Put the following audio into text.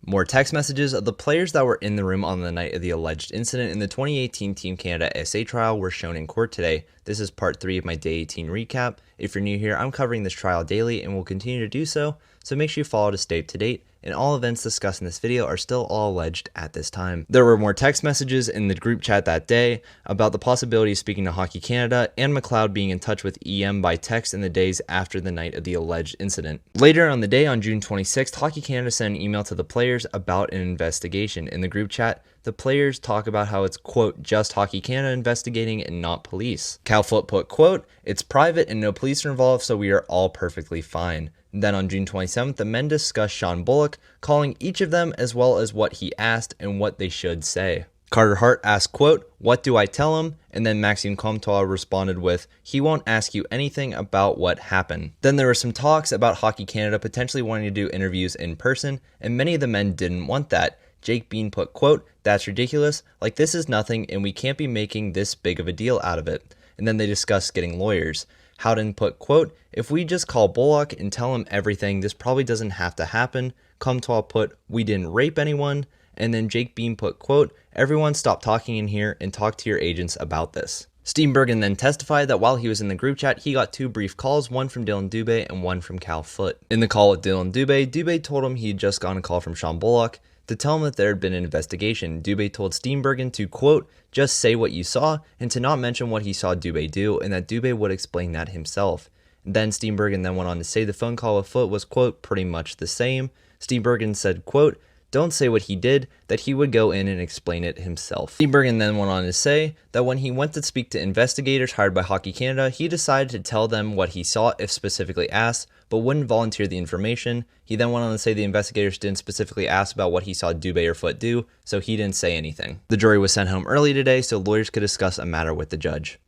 More text messages of the players that were in the room on the night of the alleged incident in the 2018 Team Canada SA trial were shown in court today. This is part 3 of my Day 18 recap. If you're new here, I'm covering this trial daily and will continue to do so make sure you follow to stay up to date, and all events discussed in this video are still all alleged at this time. There were more text messages in the group chat that day about the possibility of speaking to Hockey Canada and McLeod being in touch with EM by text in the days after the night of the alleged incident. Later on the day, on June 26th, Hockey Canada sent an email to the players about an investigation. In the group chat, the players talk about how it's, quote, just Hockey Canada investigating and not police. Cal Foote put, quote, it's private and no police are involved, so we are all perfectly fine. Then on June 27th, the men discussed Sean Bullock, calling each of them as well as what he asked and what they should say. Carter Hart asked, quote, what do I tell him? And then Maxime Comtois responded with, he won't ask you anything about what happened. Then there were some talks about Hockey Canada potentially wanting to do interviews in person, and many of the men didn't want that. Jake Bean put, quote, that's ridiculous, like this is nothing and we can't be making this big of a deal out of it. And then they discussed getting lawyers. Howden put, quote, if we just call Bullock and tell him everything, this probably doesn't have to happen. Comtois put, we didn't rape anyone. And then Jake Bean put, quote, everyone stop talking in here and talk to your agents about this. Steenbergen then testified that while he was in the group chat, he got 2 brief calls, one from Dylan Dubé and one from Cal Foote. In the call with Dylan Dubé told him he had just gotten a call from Sean Bullock to tell him that there had been an investigation. Dubé told Steenbergen to, quote, just say what you saw and to not mention what he saw Dubé do, and that Dubé would explain that himself. Then Steenbergen then went on to say the phone call with Foote was, quote, pretty much the same. Steenbergen said, quote, don't say what he did, that he would go in and explain it himself. Steenbergen then went on to say that when he went to speak to investigators hired by Hockey Canada, he decided to tell them what he saw if specifically asked, but wouldn't volunteer the information. He then went on to say the investigators didn't specifically ask about what he saw Dubé or Foote do, so he didn't say anything. The jury was sent home early today so lawyers could discuss a matter with the judge.